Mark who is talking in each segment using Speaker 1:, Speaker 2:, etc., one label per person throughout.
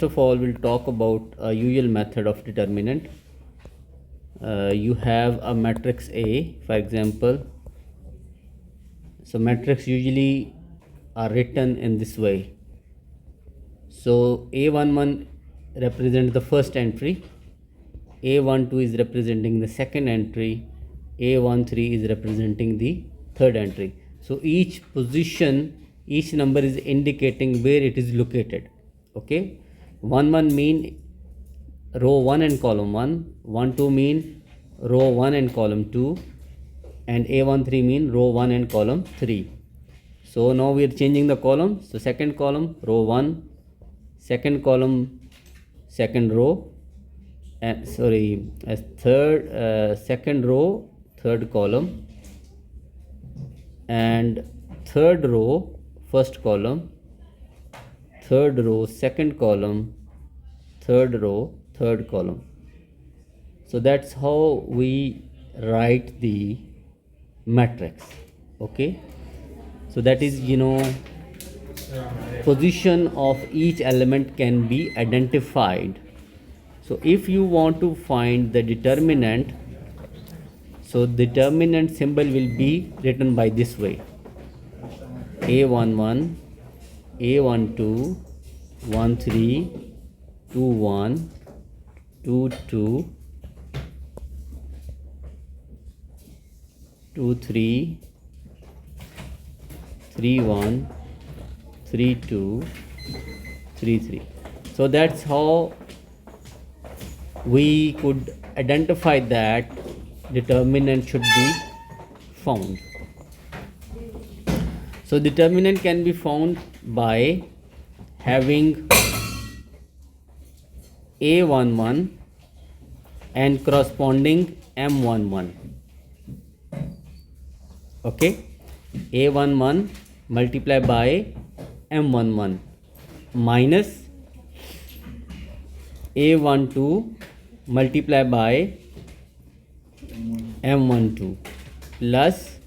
Speaker 1: first of all we'll talk about a usual method of determinant. You have a matrix A, for example. So matrix usually are written in this way. So A11 represents the first entry, A12 is representing the second entry, A13 is representing the third entry. So each position, each number is indicating where it is located. Okay, 11 mean row 1 and column 1, 12 mean row 1 and column 2, and A13 mean row 1 and column 3. So now we are changing the column. So second column row 1, second column second row, and second row third column, and third row first column, third row second column, third row third column. So that's how we write the matrix. Okay, so that is, position of each element can be identified. So if you want to find the determinant, so determinant symbol will be written by this way: A11, A12, 13, 21, 22, 23, 31, 32, 33. So that's how we could identify that determinant should be found. So determinant can be found by having A11 and corresponding M11. Okay, A11 multiplied by M11 minus A12 multiplied by M12 plus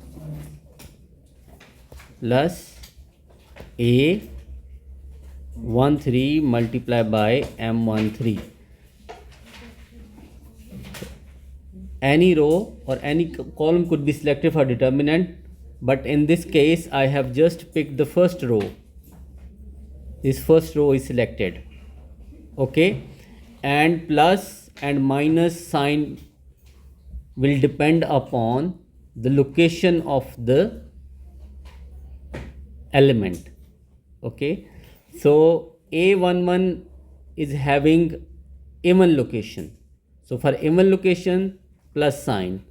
Speaker 1: A13 multiplied by M13. Any row or any column could be selected for determinant, but in this case I have just picked the first row. This first row is selected. Okay, and plus and minus sign will depend upon the location of the element. Okay, so A11 is having even location. So for even location, plus sign.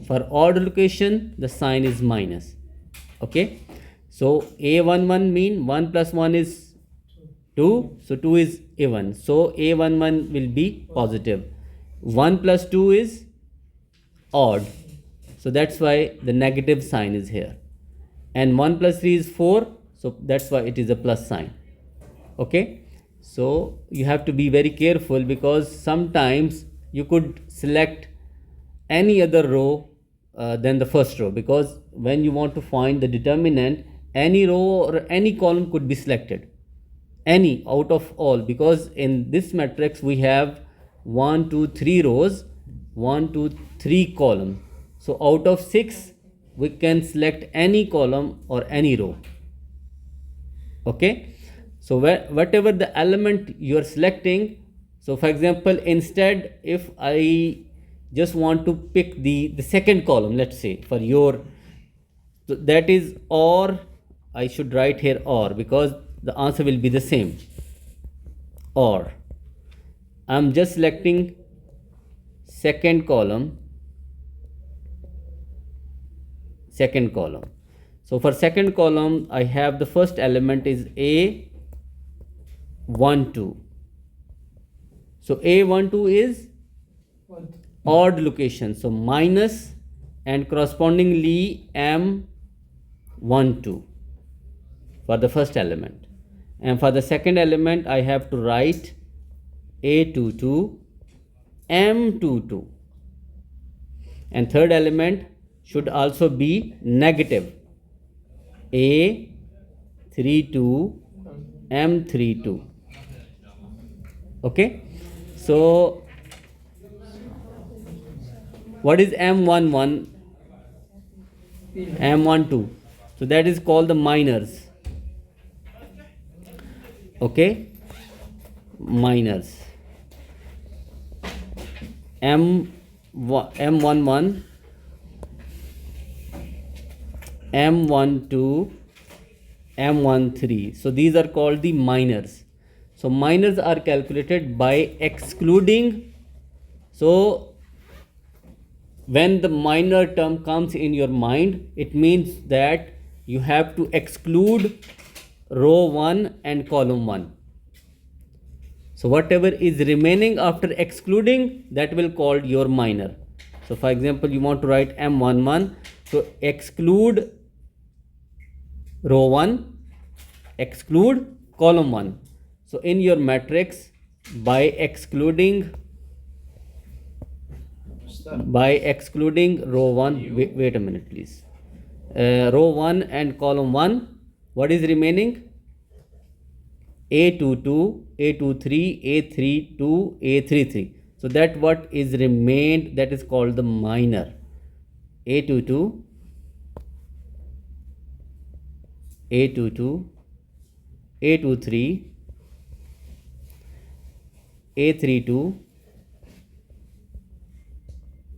Speaker 1: For odd location, the sign is minus. Okay, so A11 mean 1 plus 1 is 2, so 2 is even, so A11 will be positive. 1 plus 2 is odd, so that's why the negative sign is here. And 1 plus 3 is 4, so that's why it is a plus sign. Okay, so you have to be very careful, because sometimes you could select any other row than the first row, because when you want to find the determinant, any row or any column could be selected, any out of all, because in this matrix we have 1 2 3 rows, 1 2 3 column. So out of 6 we can select any column or any row. Okay, so whatever the element you are selecting, so for example, instead if I just want to pick the second column, let's say for your, so that is or, I should write here or, because the answer will be the same. Or I'm just selecting second column. So for second column I have the first element is A12. So A12 is odd location, so minus and correspondingly M12 for the first element. And for the second element I have to write A22, M22. And third element should also be negative, A32, M32. Okay, so what is M11, M12? So that is called the minors. Okay, minors. M11, M12, M13. So these are called the minors. So minors are calculated by excluding. So when the minor term comes in your mind, it means that you have to exclude row 1 and column 1. So whatever is remaining after excluding, that will called your minor. So for example, you want to write M11, so exclude row 1, exclude column 1. So in your matrix, by excluding row 1, wait a minute please, row 1 and column 1, what is remaining? A22, A23, A32, A33. So that what is remained, that is called the minor. A22, A22, A23, A32,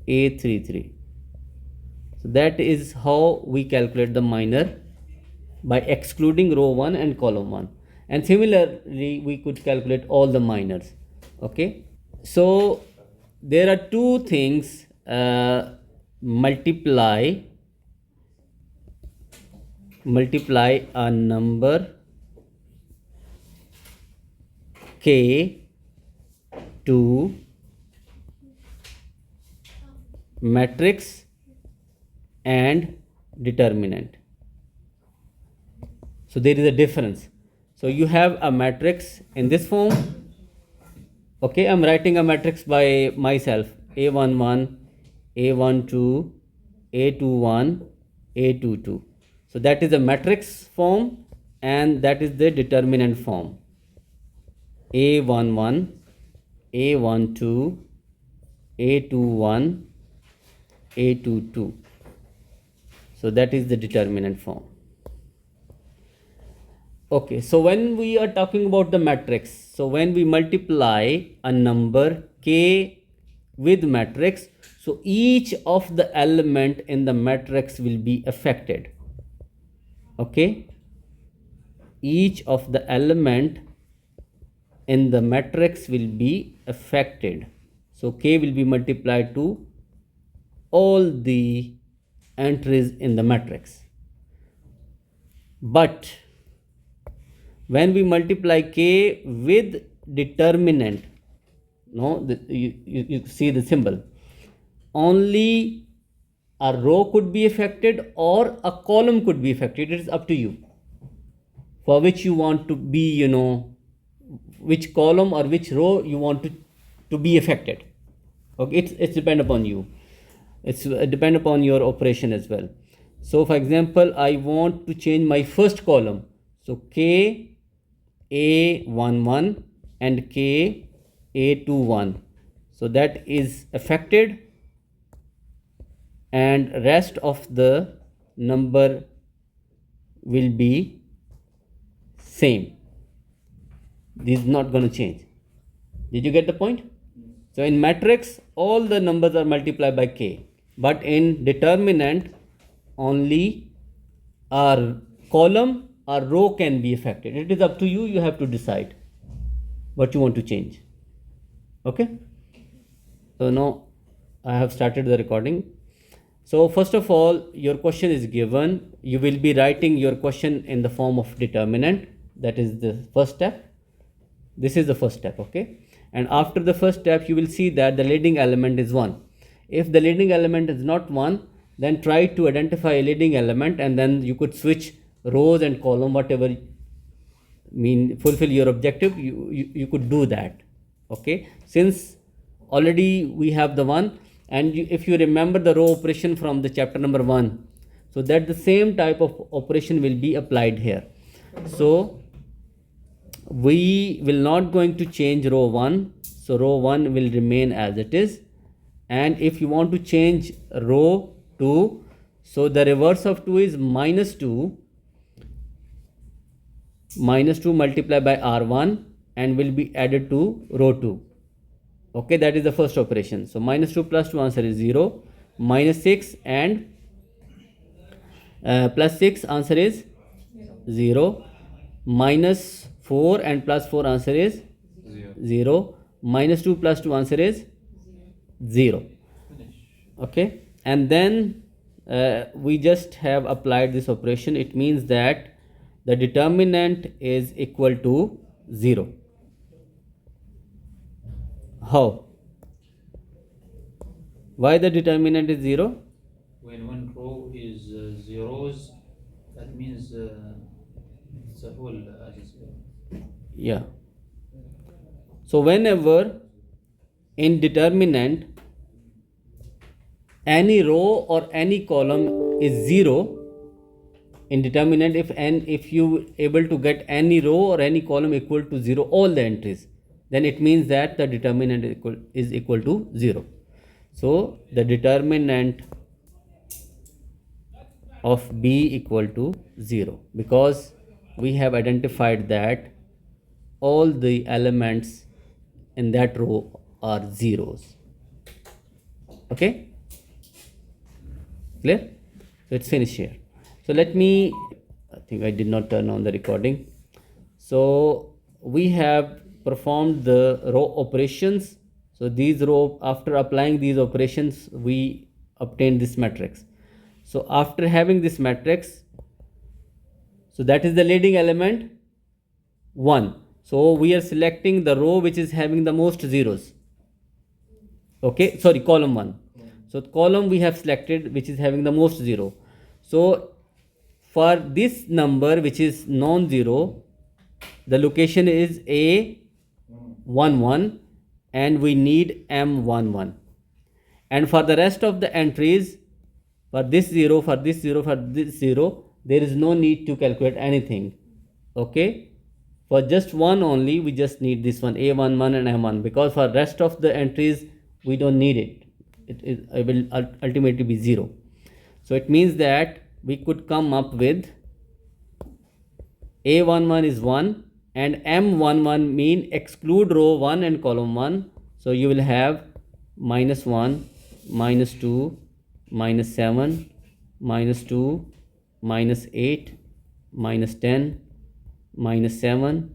Speaker 1: A33. So that is how we calculate the minor, by excluding row 1 and column 1. And similarly, we could calculate all the minors. Okay, so there are two things, multiply a number k to matrix and determinant. So there is a difference. So you have a matrix in this form. Okay, I'm writing a matrix by myself: A11, A12, A21, A22. So that is a matrix form, and that is the determinant form: A11, A12, A21, A22. So that is the determinant form. Okay, so when we are talking about the matrix, so when we multiply a number k with matrix, so each of the element in the matrix will be affected. Okay, each of the element in the matrix will be affected. So k will be multiplied to all the entries in the matrix. But when we multiply k with determinant, no, you see the symbol, only a row could be affected or a column could be affected. It is up to you for which you want to be, which column or which row you want to be affected. Okay, it's depend upon you. It's depend upon your operation as well. So for example, I want to change my first column. So k A11 and k A21. So that is affected, and rest of the number will be same. This is not going to change. Did you get the point? So in matrix, all the numbers are multiplied by k, but in determinant, only our column or row can be affected. It is up to you. You have to decide what you want to change. Okay. So now I have started the recording. So first of all, your question is given. You will be writing your question in the form of determinant. That is the first step. This is the first step. Okay. And after the first step, you will see that the leading element is 1. If the leading element is not 1, then try to identify a leading element, and then you could switch rows and column, whatever fulfill your objective, you could do that. Okay, since already we have the 1, and if you remember the row operation from the chapter number 1, so that the same type of operation will be applied here. So we will not going to change row 1, so row 1 will remain as it is. And if you want to change row 2, so the reverse of 2 is minus 2 multiplied by r1 and will be added to row 2. Okay, that is the first operation. So minus 2 plus 2 answer is 0, minus 6 and plus 6 answer is 0, minus 4 and plus 4 answer is 0, minus 2 plus 2 answer is 0. Okay, and then we just have applied this operation. It means that the determinant is equal to 0. How? Why the determinant is 0?
Speaker 2: When one row is zeros, that means it's a whole, as you say.
Speaker 1: Yeah. So whenever in determinant any row or any column is 0, in determinant if you able to get any row or any column equal to 0, all the entries, then it means that the determinant is equal to 0. So the determinant of B equal to 0, because we have identified that all the elements in that row are zeros. Okay, clear? So it's finished here. So let me, I think I did not turn on the recording. So we have performed the row operations. So these row, after applying these operations, we obtained this matrix. So after having this matrix, so that is the leading element 1. So we are selecting the row which is having the most zeros. Okay, sorry, column 1. So column we have selected which is having the most 0. So for this number which is non-zero, the location is A11 and we need M11. And for the rest of the entries, for this 0, for this 0, for this 0, there is no need to calculate anything. Okay, for just one only we just need this one, A11 and M1, because for rest of the entries we don't need it. It will ultimately be 0. So it means that we could come up with A11 is 1 and M11 mean exclude row 1 and column 1. So you will have minus 1, minus 2, minus 7, minus 2, minus 8, minus 10, minus 7,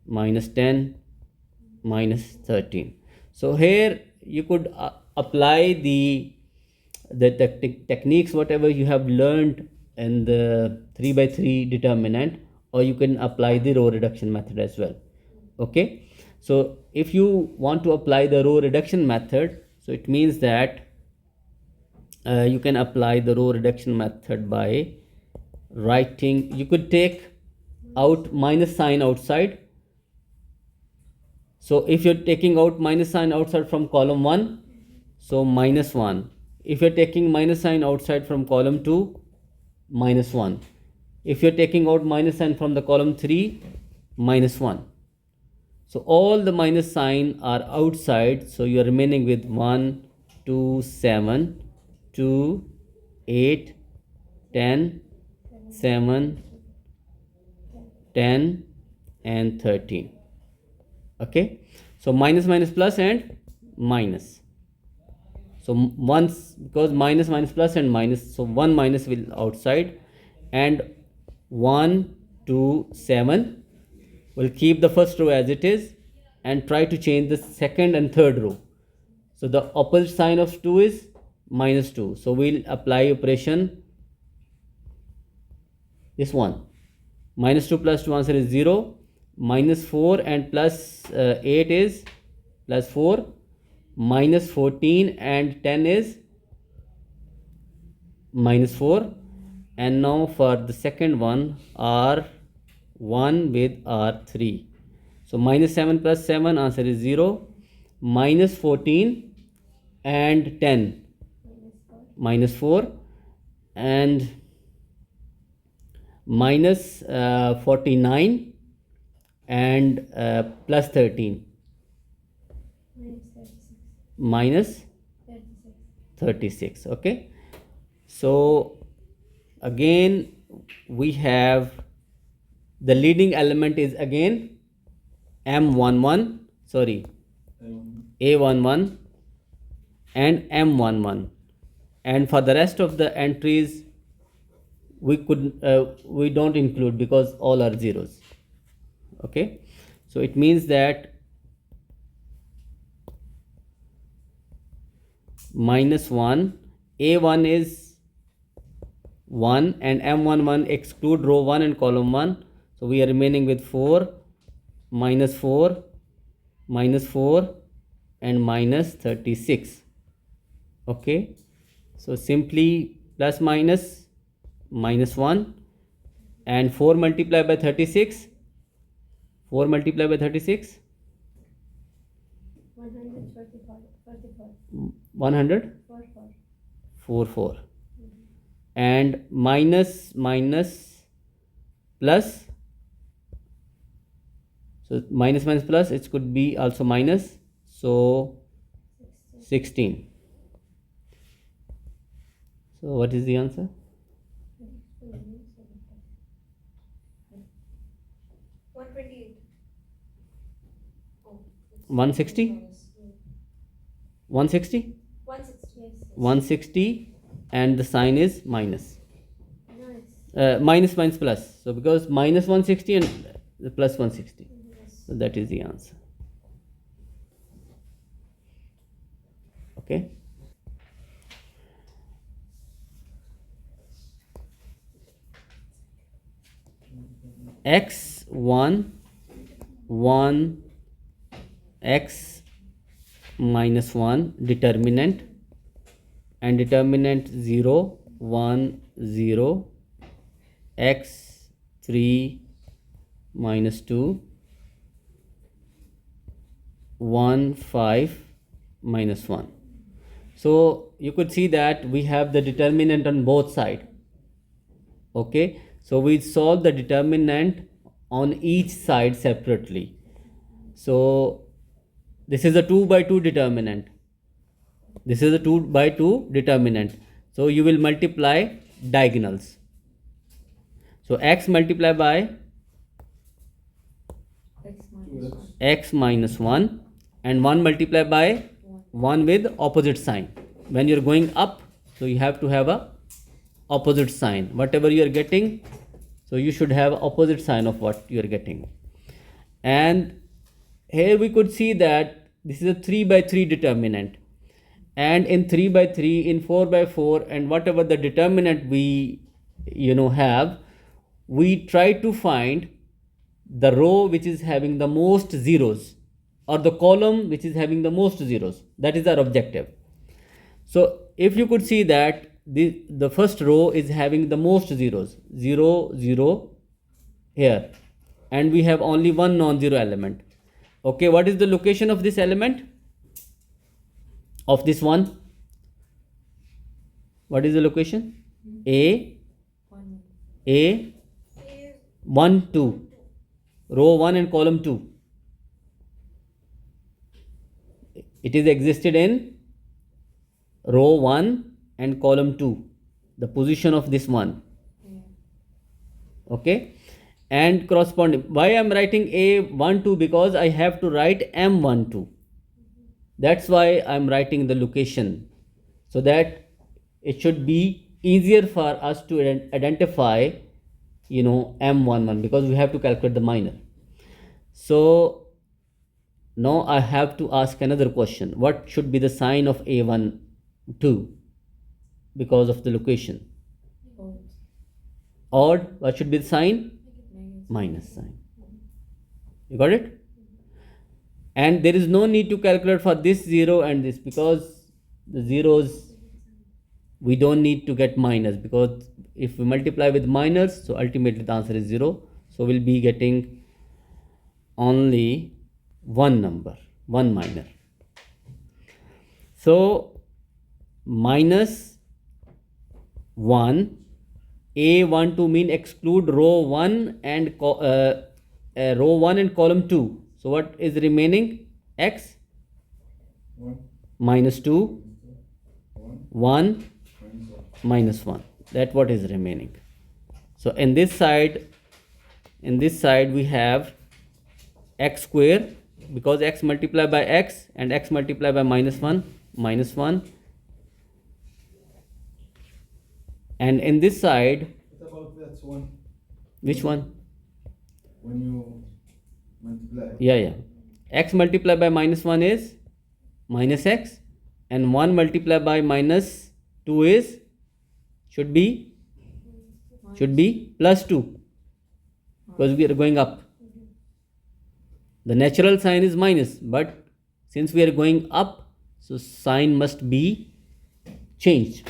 Speaker 1: minus 10, minus 13. So here you could apply the techniques whatever you have learned in the 3 by 3 determinant, or you can apply the row reduction method as well. Okay, so if you want to apply the row reduction method, so it means that you can apply the row reduction method by writing, you could take out minus sign outside. So if you're taking out minus sign outside from column 1, so minus 1. If you're taking minus sign outside from column 2, minus 1. If you're taking out minus sign from the column 3, minus 1. So all the minus sign are outside, so you are remaining with 1, 2, 7, 2, 8, 10, 7, 10 and 13. Okay, so minus minus plus and minus. So once, because minus minus plus and minus, so one minus will outside, and 1, 2, 7 will keep the first row as it is and try to change the second and third row. So the opposite sign of 2 is minus 2. So we'll apply operation this one. Minus 2 plus 2 answer is 0. Minus 4 and plus 8 is plus 4. Minus 14 and 10 is minus 4. And now for the second one, R1 with R3. So minus 7 plus 7 answer is 0. Minus 14 and 10 minus 4, and minus 49 and plus 13 minus 36. Okay, so again we have the leading element is again M11, sorry, A11 and M11, and for the rest of the entries we don't include because all are zeros. Okay, so it means that -1, A1 is 1 and M11 exclude row 1 and column 1, so we are remaining with 4, -4, -4 and minus 36. Okay, so simply plus minus -1 and 4 multiplied by 36, 4 multiplied by 36, 144, and minus plus, so minus plus, it could be also minus, so 16. So what is the answer? 160, 160, 160, and the sign is minus. Minus plus, so because minus 160 and plus 160, so that is the answer. Okay, x1 1 x minus 1 determinant, and determinant 0 1 0 x 3 minus 2 1 5 minus 1. So you could see that we have the determinant on both sides. Okay, so we solve the determinant on each side separately. So this is a 2 by 2 determinant, this is a 2 by 2 determinant, so you will multiply diagonals. So x multiplied by x minus 1 and 1 multiplied by 1 with opposite sign. When you're going up, so you have to have a opposite sign. Whatever you are getting, so you should have opposite sign of what you are getting. And here we could see that this is a 3 by 3 determinant, and in 3 by 3, in 4 by 4, and whatever the determinant we have, we try to find the row which is having the most zeros or the column which is having the most zeros. That is our objective. So if you could see that the first row is having the most zeros, 0 0 here, and we have only one non-zero element. Okay, what is the location of this element, of this one? What is the location? A 1 2, row 1 and column 2. It is existed in row 1 and column 2, the position of this one. Okay, and corresponding, why I am writing A12? Because I have to write M12. That's why I am writing the location, so that it should be easier for us to identify M11, because we have to calculate the minor. So now I have to ask another question. What should be the sign of A12 because of the location? Odd. What should be the sign? Minus sign. You got it? And there is no need to calculate for this 0 and this, because the zeros we don't need to get minus, because if we multiply with minors, so ultimately the answer is 0. So we'll be getting only one number, one minor. So minus 1, A12 mean exclude row 1 and row 1 and column 2. So what is remaining? X minus 2, 1 minus 1. That what is remaining. So in this side we have x square, because x multiplied by x and x multiplied by minus 1, minus 1. And in this side,
Speaker 3: What about that one?
Speaker 1: which one?
Speaker 3: When you multiply.
Speaker 1: Yeah. X multiplied by minus 1 is minus x, and 1 multiplied by minus 2 is should be plus 2, because we are going up. The natural sign is minus, but since we are going up, so sign must be changed.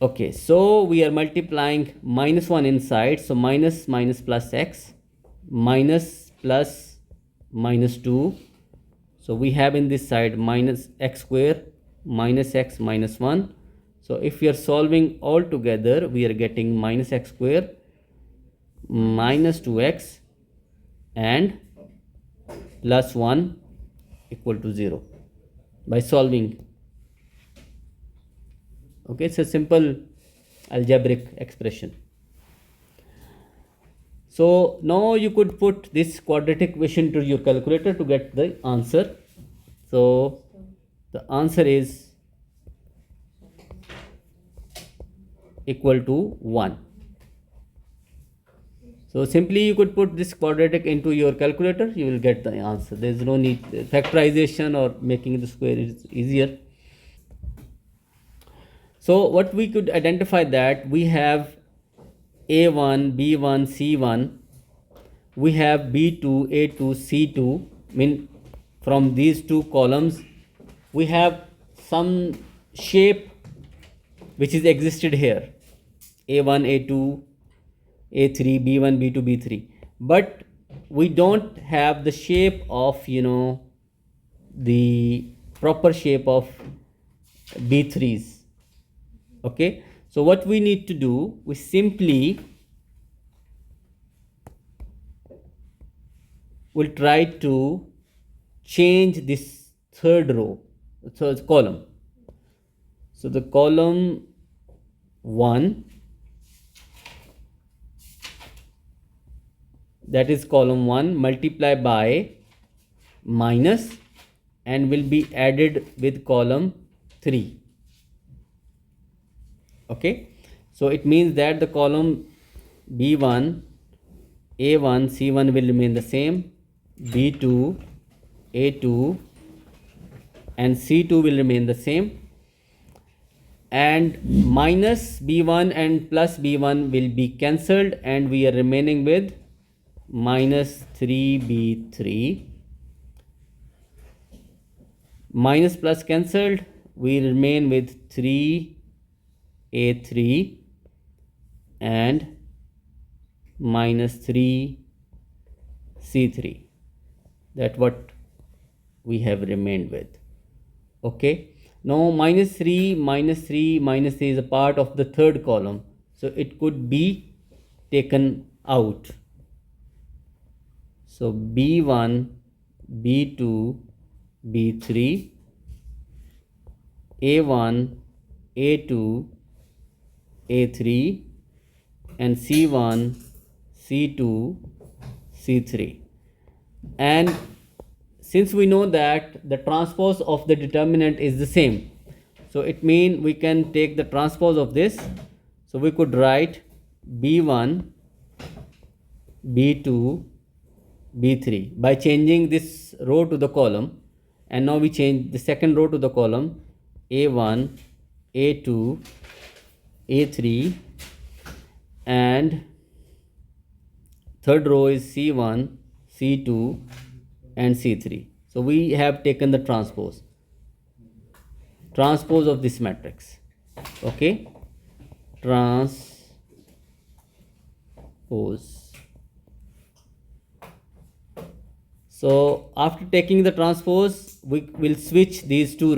Speaker 1: Okay, so we are multiplying minus 1 inside, so minus plus x, minus plus minus 2. So we have in this side minus x square minus x minus 1. So if we are solving all together, we are getting minus x square minus 2x and plus 1 equal to 0 by solving. Okay, it's a simple algebraic expression. So now you could put this quadratic equation to your calculator to get the answer. So the answer is equal to 1. So simply you could put this quadratic into your calculator, you will get the answer. There is no need factorization or making the square is easier. So what we could identify that we have A1, B1, C1, we have B2, A2, C2. Mean from these two columns we have some shape which is existed here, A1, A2, A3, B1, B2, B3, but we don't have the shape of the proper shape of B3s. Okay, so what we need to do, we simply will try to change this third row, third column. So the column 1, that is column 1, multiply by minus and will be added with column 3. Okay, so it means that the column B1, A1, C1 will remain the same, B2, A2 and C2 will remain the same, and minus B1 and plus B1 will be cancelled and we are remaining with minus 3B3. Minus plus cancelled, we remain with 3A3 and minus 3C3. That what we have remained with. Okay, now minus 3 is a part of the third column, so it could be taken out. So B1, B2, B3, A1, A2, A3 and C1, C2, C3. And since we know that the transpose of the determinant is the same, so it means we can take the transpose of this. So we could write B1, B2, B3 by changing this row to the column, and now we change the second row to the column A1, A2, A3 and third row is C1, C2 and C3. So we have taken the transpose of this matrix. Okay, transpose. So after taking the transpose, we will switch these two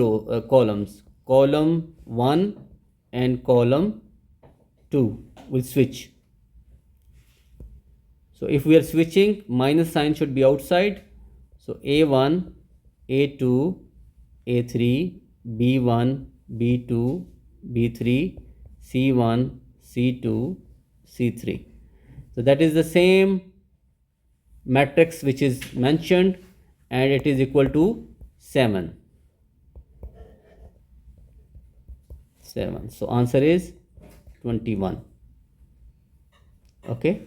Speaker 1: columns, column 1 and column 2 will switch. So if we are switching, minus sign should be outside. So A1, A2, A3, B1, B2, B3, C1, C2, C3. So that is the same matrix which is mentioned, and it is equal to 7. 7. So answer is 21. Okay.